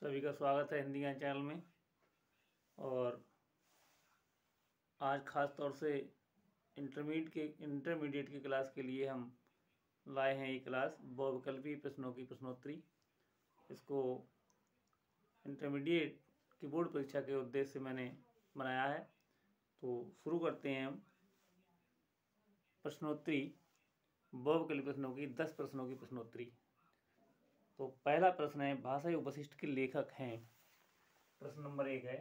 सभी का स्वागत है हिंदी ज्ञान चैनल में। और आज ख़ास तौर से इंटरमीडिएट की क्लास के लिए हम लाए हैं ये क्लास बहुविकल्पीय प्रश्नों की प्रश्नोत्तरी। इसको इंटरमीडिएट की बोर्ड परीक्षा के उद्देश्य से मैंने बनाया है। तो शुरू करते हैं हम प्रश्नोत्तरी बहुविकल्पीय प्रश्नों की 10 प्रश्नों की प्रश्नोत्तरी। तो पहला प्रश्न है, भाषा योग वशिष्ठ के लेखक हैं। प्रश्न नंबर 1 है,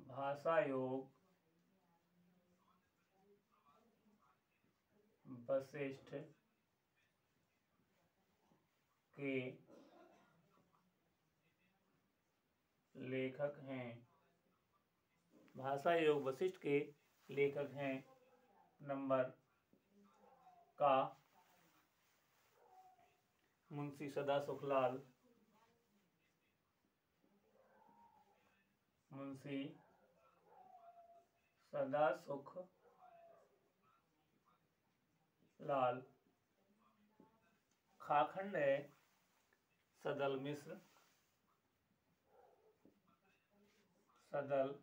भाषा योग वशिष्ठ के लेखक हैं। भाषा योग वशिष्ठ के लेखक हैं। नंबर का मुंशी सदासुखलाल, मुंशी सदासुखलाल। खाखंड है सदल मिश्र, सदल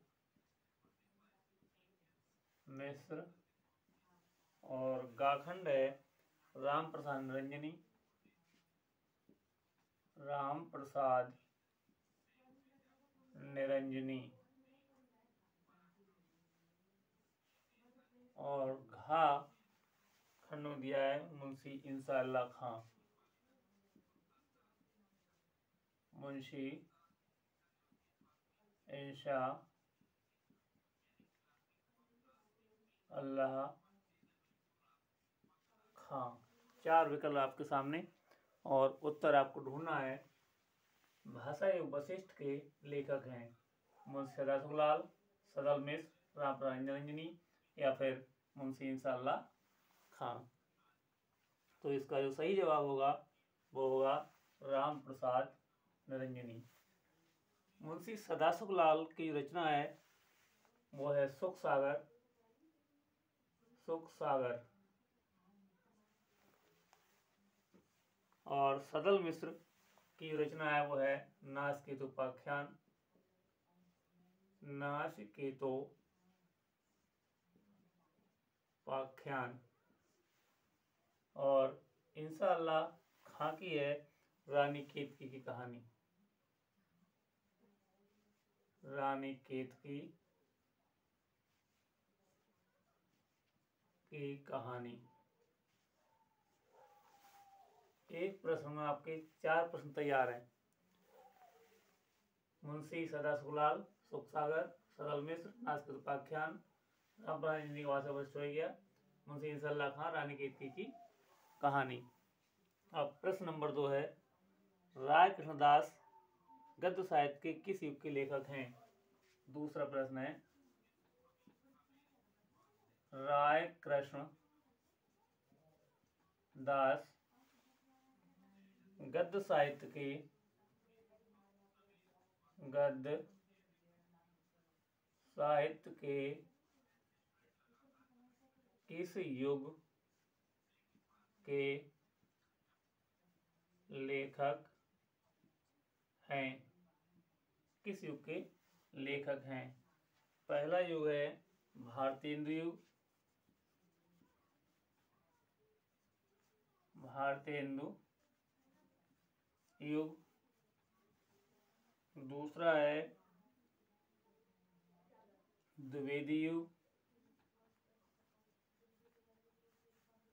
मिश्र। और गाखंड है राम प्रसाद निरंजनी, राम प्रसाद निरंजनी। और घा खंड में दिया है मुंशी इंशाअल्लाह खां, मुंशी इंशाअल्लाह खां। 4 विकल्प आपके सामने और उत्तर आपको ढूंढना है। भाषा योग वशिष्ठ के लेखक हैं मुंशी सदासुखलाल, सदल मिश्र, राम प्रसाद निरंजनी या फिर मुंशी इंशाअल्लाह खां। तो इसका जो सही जवाब होगा वो होगा राम प्रसाद निरंजनी। मुंशी सदासुखलाल की रचना है वो है सुख सागर, सुख सागर। और सदल मिश्र की रचना है वो है नासकेतोपाख्यान, नासकेतोपाख्यान। और इंशाअल्लाह खां की है रानी केतकी की कहानी, रानी केतकी की कहानी। एक प्रश्न में आपके 4 प्रश्न तैयार हैं। मुंशी सदासुखलाल, सुख सागर, सदल मिश्र, नासकेतोपाख्यान, राम प्रसाद निरंजनी का भाषा वशिष्ठ हो गया, मुंशी इंशाअल्लाह खां रानी केतकी की कहानी। अब प्रश्न नंबर 2 है, राय कृष्णदास गद्य साहित्य के किस युग के लेखक हैं। दूसरा प्रश्न है, राय कृष्ण दास गद्य साहित्य के किस युग के लेखक हैं, किस युग के लेखक हैं। पहला युग है भारतेंदु युग, भारतेंदु युग। दूसरा है द्विवेदी युग,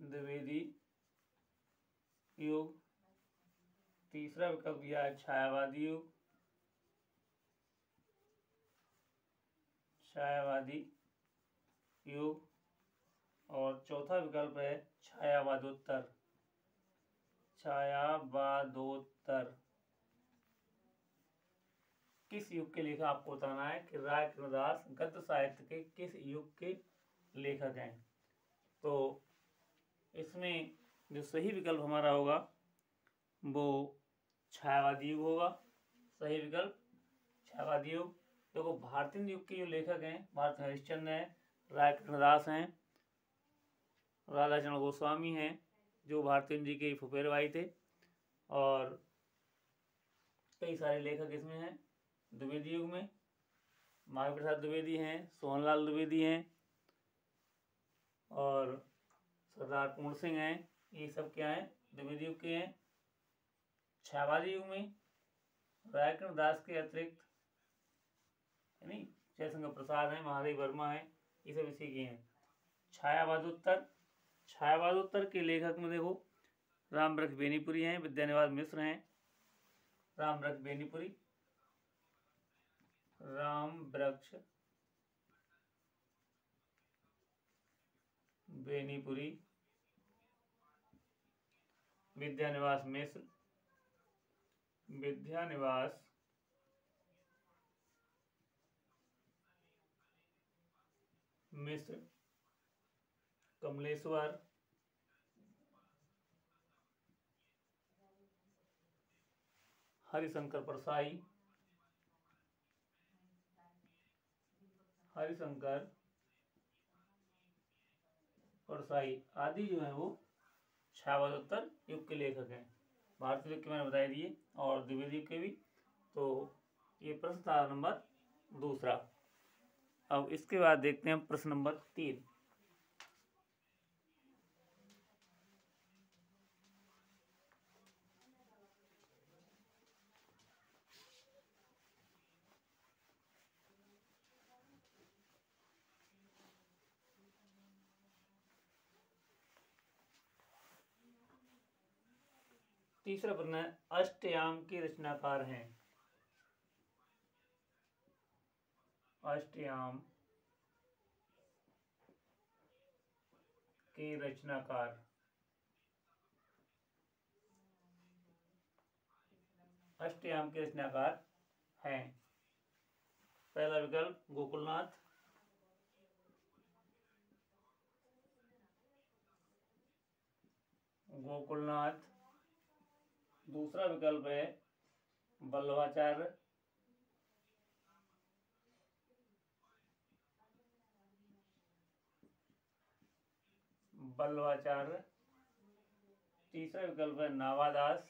द्विवेदी युग। तीसरा विकल्प दिया है छायावादी युग, छायावादी युग। और चौथा विकल्प है छायावादोत्तर, छायावादोत्तर। किस युग के लेखक आपको बताना है कि राय कृष्णदास गद्य साहित्य के किस युग के लेखक हैं। तो इसमें जो सही विकल्प हमारा होगा वो छायावादी युग होगा। सही विकल्प छायावादी युग। देखो भारतेंदु युग के जो लेखक हैं भारत हरिश्चंद्र हैं, राय कृष्णदास हैं, राधाचरण गोस्वामी हैं जो भारतेंदु जी के फुफेर भाई थे। और कई सारे लेखक इसमें हैं। द्विवेदी युग में महावीर प्रसाद द्विवेदी हैं, सोहनलाल द्विवेदी हैं और सरदार पूर्ण सिंह हैं। ये सब क्या हैं? द्विवेदी युग के हैं। छायावादी युग में रायकर्ण दास के अतिरिक्त यानी जयशंकर प्रसाद हैं, महादेव वर्मा हैं, ये सब इसी के हैं। छायावादोत्तर के लेखक में देखो रामवृक्ष बेनीपुरी हैं, विद्यानिवास मिश्र हैं। रामवृक्ष बेनीपुरी, विद्यानिवास मिश्र, कमलेश्वर, हरिशंकर परसाई आदि जो है वो छायावादोत्तर युग के लेखक हैं। भारतीय युग के मैंने बताई दिए और द्विवेदी युग के भी। तो ये प्रश्न था नंबर 2। अब इसके बाद देखते हैं प्रश्न नंबर 3। तीसरा प्रश्न है, अष्टयाम के रचनाकार हैं। अष्टयाम के रचनाकार हैं। पहला विकल्प गोकुलनाथ, दूसरा विकल्प है वल्लभाचार्य, तीसरा विकल्प है नावादास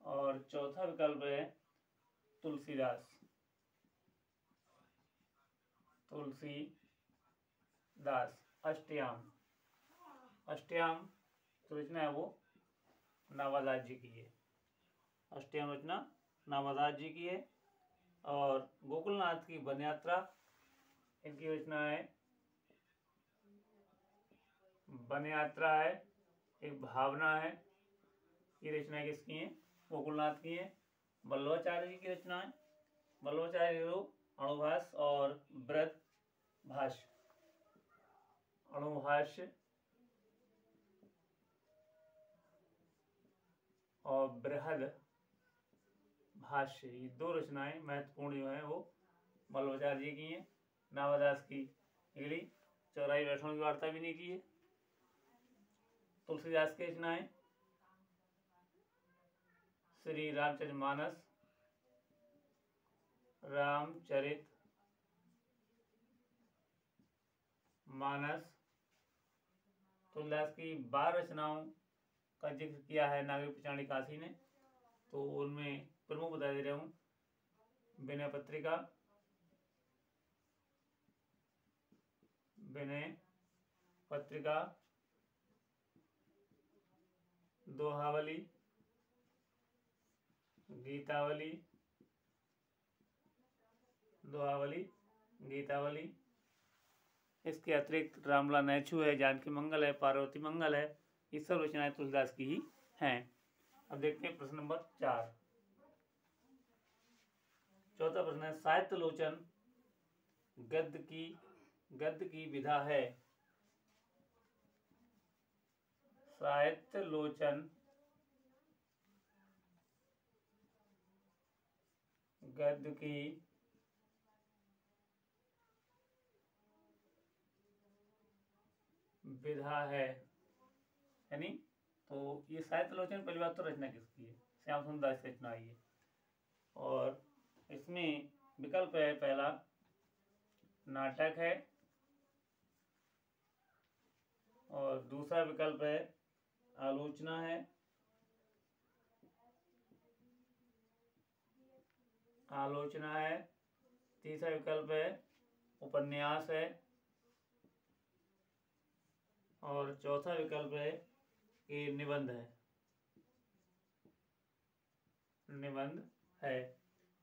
और चौथा विकल्प है तुलसीदास। अष्टयाम तो रचना है वो नावादास जी की है। अष्टयाम रचना नावादास जी की है। और गोकुलनाथ की वन यात्रा, इनकी रचना है वन यात्रा है, एक भावना है। ये रचना किसकी है? गोकुलनाथ की है। वल्लभाचार्य जी की रचना है। वल्लभाचार्य अणुभाष्य और बृहद भाष्य, अणुभाष्य और बृहद भाष्य, ये दो रचनाएं महत्वपूर्ण जो है वो वल्लभाचार्य जी की हैं। नावादास की निकली 84 वैष्णव की वार्ता भी नहीं की है। तुलसीदास की रचनाएं श्री रामचरितमानस, तुलसीदास की 12 रचनाओं का जिक्र किया है नागरी पिचाणी काशी ने। तो उनमें प्रमुख बता दे रहा हूँ। विनय पत्रिका, दोहावली, गीतावली। इसके अतिरिक्त रामला नैछू है, जानकी मंगल है, पार्वती मंगल है। ये सब रचनाएं तुलसीदास की ही हैं। अब देखते हैं प्रश्न नंबर 4। चौथा प्रश्न है, साहित्यलोचन गद्य की विधा है। साहित्यलोचन गद्य की विधा है, यानी तो ये साहित्यलोचन पहली बात तो रचना किसकी है? श्याम सुंदर दास की रचना है। और इसमें विकल्प है, पहला नाटक है और दूसरा विकल्प है आलोचना है, आलोचना है। तीसरा विकल्प है उपन्यास है, और चौथा विकल्प है कि निबंध है, निबंध है।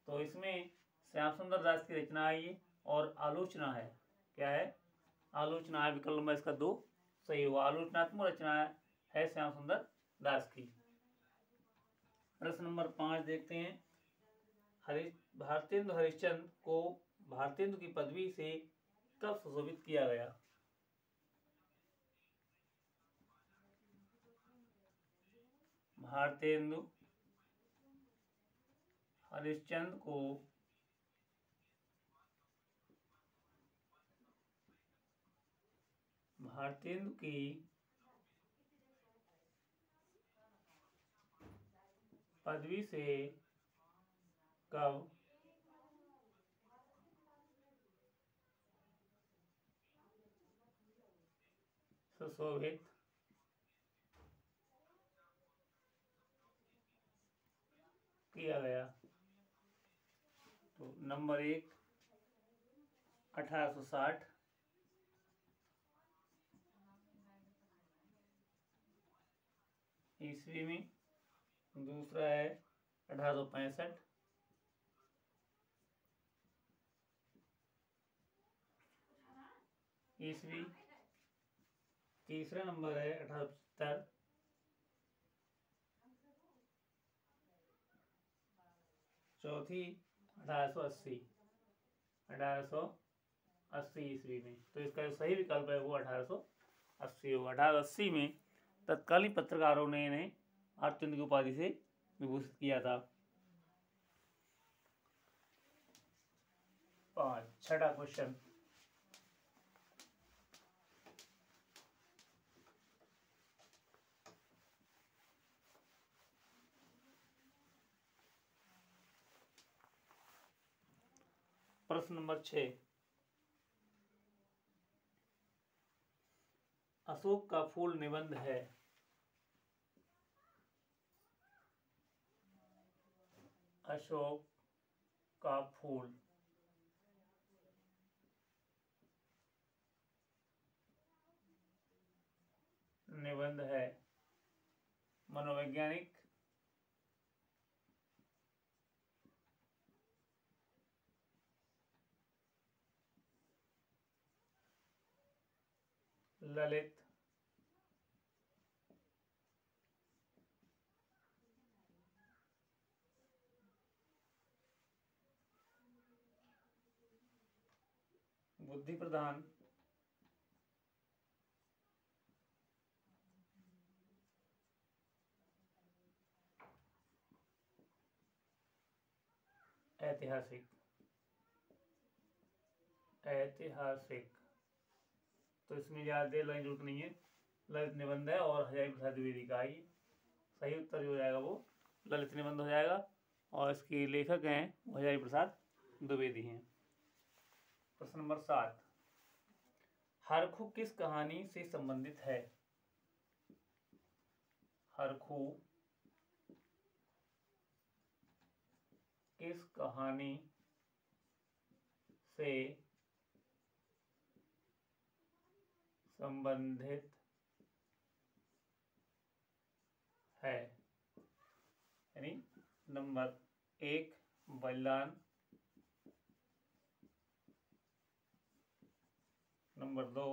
तो इसमें श्याम सुंदर दास की रचना है ये, और आलोचना है। क्या है? आलोचना है। विकल्प नंबर इसका 2 सही हुआ। आलोचनात्मक रचना है श्याम सुंदर दास की। प्रश्न नंबर 5 देखते हैं। भारतेंदु हरिश्चंद्र को भारतेंदु की पदवी से कब सुशोभित किया गया? भारतेंदु हरिश्चंद्र को भारतेंदु की पदवी से कब सुशोभित किया गया? तो नंबर 1 1860, ईस्वी में। दूसरा है 1865, ईस्वी। तीसरा नंबर है 1875, चौथी 1880, 1880 ईस्वी में। तो इसका जो सही विकल्प है वो 1880 होगा। 1880 में तत्कालीन पत्रकारों ने इन्हें भारतेंदु की उपाधि से विभूषित किया था। 5 छठा क्वेश्चन। प्रश्न नंबर 6। अशोक का फूल निबंध है। अशोक का फूल निबंध है। मनोवैज्ञानिक, ललित, बुद्धि प्रधान, ऐतिहासिक। ऐतिहासिक। तो इसमें ज़्यादा देर लगने की जरूरत नहीं है। ललित निबंध है और हजारी प्रसाद द्विवेदी का ही सही उत्तर जो हो जाएगा वो ललित निबंध हो जाएगा, और इसके लेखक हैं हजारी प्रसाद द्विवेदी हैं। प्रश्न नंबर 7। हरखू किस कहानी से संबंधित है? हरखू किस कहानी से संबंधित है? यानी नंबर 1 बलिदान, नंबर 2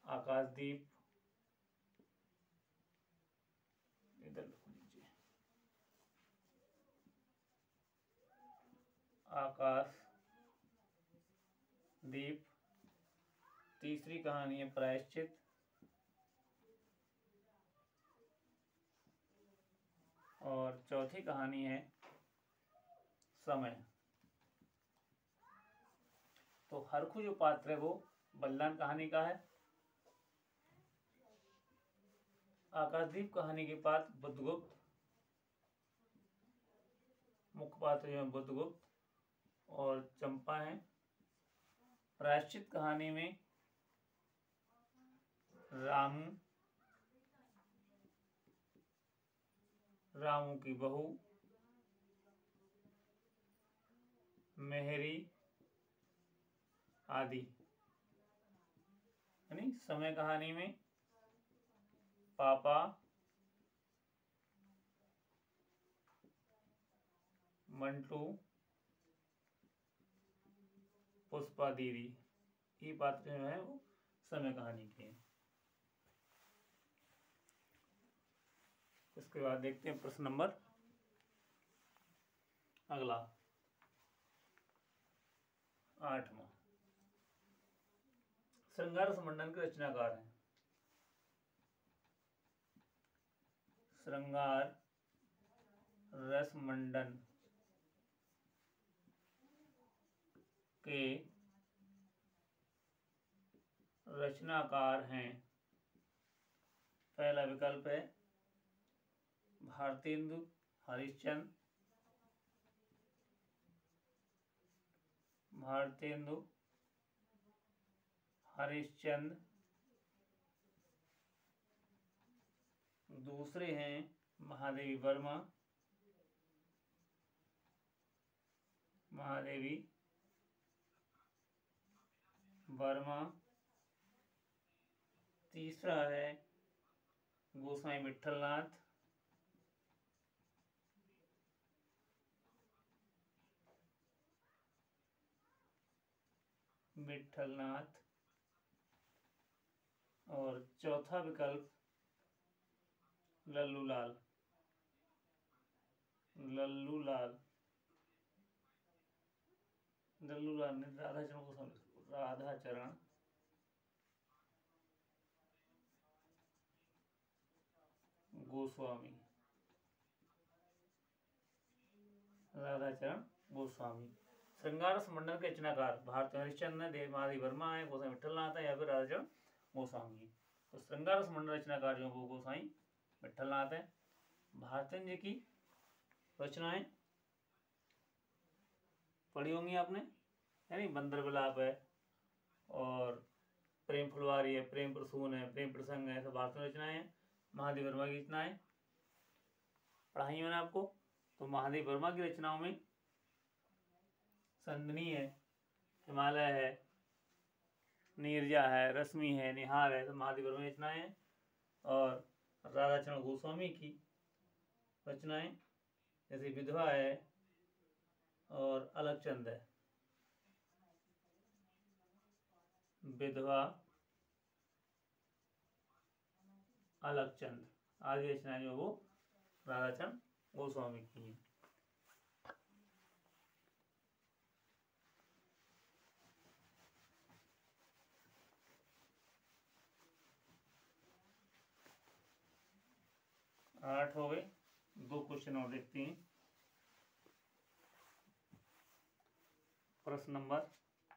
आकाशदीप, इधर लिख लीजिए आकाशदीप। तीसरी कहानी है प्रायश्चित, और चौथी कहानी है समय। तो हरखू जो पात्र है वो बलिदान कहानी का है। आकाशदीप कहानी के पात्र बुद्धगुप्त, मुख्य पात्र जो है बुद्धगुप्त और चंपा हैं। प्रायश्चित कहानी में रामू, रामू की बहू, मेहरी आदि। यानी समय कहानी में पापा, मंटू, पुष्पा दीदी, ये पात्र जो है वो समय कहानी के हैं। इसके बाद देखते हैं प्रश्न नंबर अगला 8वां। श्रृंगार रस मंडन के रचनाकार हैं। श्रृंगार रस मंडन के रचनाकार हैं। पहला विकल्प है भारतेंदु हरिश्चंद्र, भारतेंदु हरिश्चंद्र। दूसरे हैं महादेवी वर्मा, महादेवी वर्मा। तीसरा है गोसाई विठलनाथ, विठलनाथ। और चौथा विकल्प लल्लूलाल, लल्लूलाल। लल्लूलाल ने राधाचरण गोस्वामी, राधाचरण गोस्वामी। श्रृंगार रस मंडन के रचनाकार भारत हरिश्चंद्र, देव महादेवी वर्मा है, गोसाई विठलनाथ है या फिर राधाचरण गोस्वामी है। तो श्रृंगार रस मंडन रचनाकार जो वो गोसाई विठलनाथ है। भारतेंद्र जी की रचनाएं पढ़ी होंगी आपने, यानी बंदर विलाप है और प्रेम फुलवारी है, प्रेम प्रसून है, प्रेम प्रसंग है, सब भारतेंद्र रचनाएं हैं। महादेव वर्मा की रचनाएं पढ़ाई मैंने आपको। तो महादेव वर्मा की रचनाओं में संदनी है, हिमालय है, नीरजा है, रश्मि है, निहार है, तो महादेव वर्मा की रचनाएं हैं। और राधाचरण गोस्वामी की रचनाएं जैसे विधवा है और अलगचंद है, विधवा, अलगचंद आदि रचनाएं जो वो राधाचरण गोस्वामी की हैं। आठ हो गए, 2 क्वेश्चन और देखते हैं। प्रश्न नंबर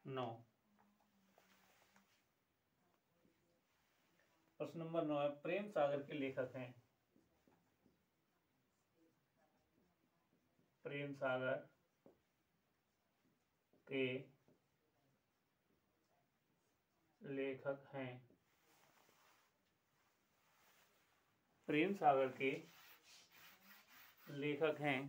9। प्रश्न नंबर 9 है प्रेम सागर के लेखक हैं। प्रेम सागर के लेखक हैं। प्रेम सागर के लेखक हैं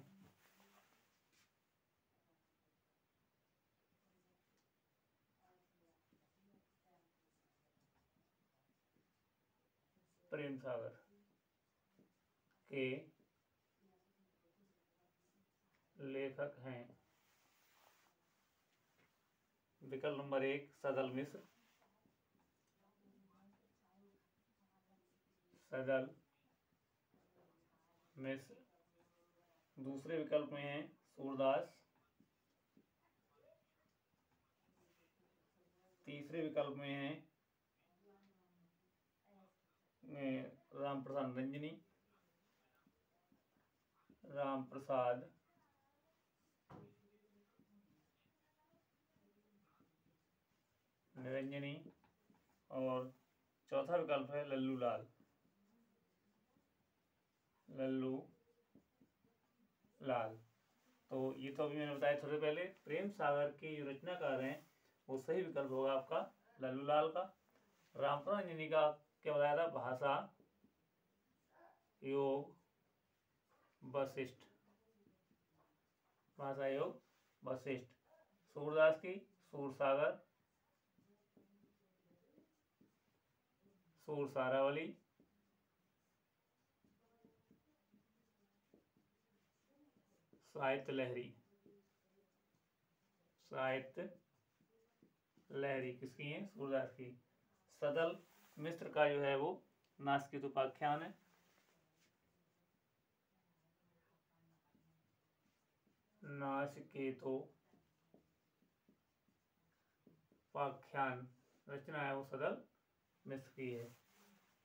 प्रेम सागर के लेखक हैं। विकल्प नंबर 1 सदल मिश्र, सदल मिश्र। दूसरे विकल्प में है सूरदास। तीसरे विकल्प में है राम प्रसाद रंजनी, राम प्रसाद निरंजनी। और चौथा विकल्प है लल्लू लाल, लल्लू लाल। तो ये तो अभी मैंने बताया थोड़े पहले। प्रेम सागर के जो रचनाकार हैं वो सही विकल्प होगा आपका लल्लू लाल का। राम प्रसाद रंजनी का क्या बताया था? भाषा योग वशिष्ठ, भाषा योग वशिष्ठ। सूरदास की सूरसागर, सूरसारावली, साहित्य लहरी, साहित्य लहरी किसकी है? सूरदास की। सदल मिश्र का जो है वो नास्कित उपाख्यान है। नासिकेतो उपाख्यान रचना है वो सदल मिश्र की है।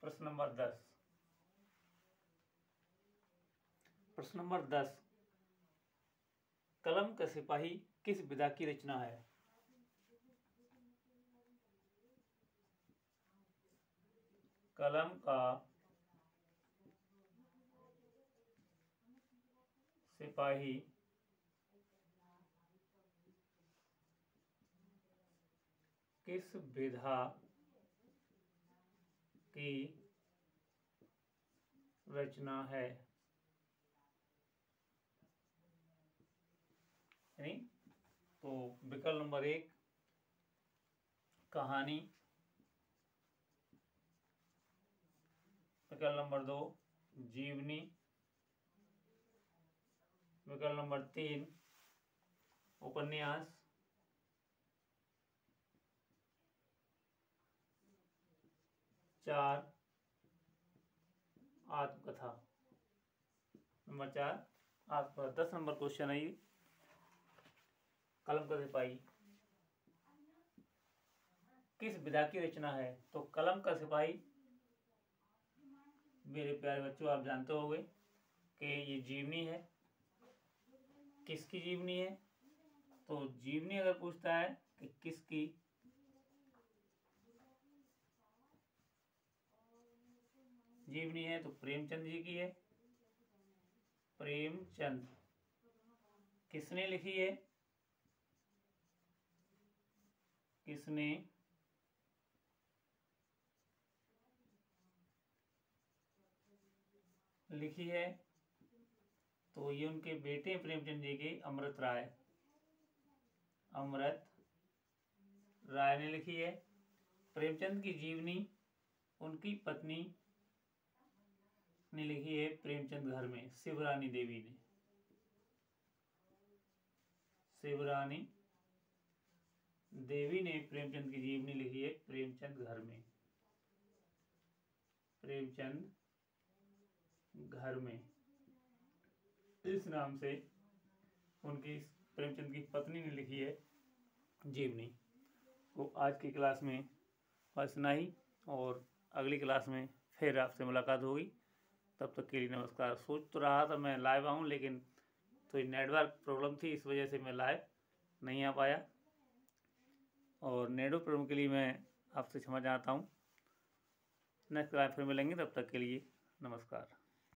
प्रश्न नंबर 10। प्रश्न नंबर 10, कलम का सिपाही किस विधा की रचना है? कलम का सिपाही किस विधा की रचना है? नहीं तो विकल्प नंबर 1 कहानी, विकल्प नंबर 2 जीवनी, विकल्प नंबर 3 उपन्यास, चार आत्मकथा। नंबर 4 आत्मकथा। 10 नंबर क्वेश्चन है ये। कलम का सिपाही किस विधा की रचना है? तो कलम का सिपाही मेरे प्यारे बच्चों आप जानते होंगे कि ये जीवनी है। किसकी जीवनी है? तो जीवनी अगर पूछता है कि किसकी, जीवनी है तो प्रेमचंद जी की है। प्रेमचंद। किसने लिखी है? किसने लिखी है? तो ये उनके बेटे प्रेमचंद जी के अमृत राय, अमृत राय ने लिखी है। प्रेमचंद की जीवनी उनकी पत्नी ने लिखी है प्रेमचंद घर में, शिवरानी देवी ने। शिवरानी देवी ने प्रेमचंद की जीवनी लिखी है प्रेमचंद घर में, प्रेमचंद घर में इस नाम से उनकी प्रेमचंद की पत्नी ने लिखी है जीवनी। तो आज की क्लास में बस इतना ही, और अगली क्लास में फिर आपसे मुलाकात होगी। तब तक के लिए नमस्कार। सोच तो रहा था मैं लाइव आऊँ, लेकिन तो नेटवर्क प्रॉब्लम थी, इस वजह से मैं लाइव नहीं आ पाया, और नेटवर्क प्रॉब्लम के लिए मैं आपसे क्षमा चाहता हूँ। नेक्स्ट क्लास फिर मिलेंगे, तब तक के लिए नमस्कार।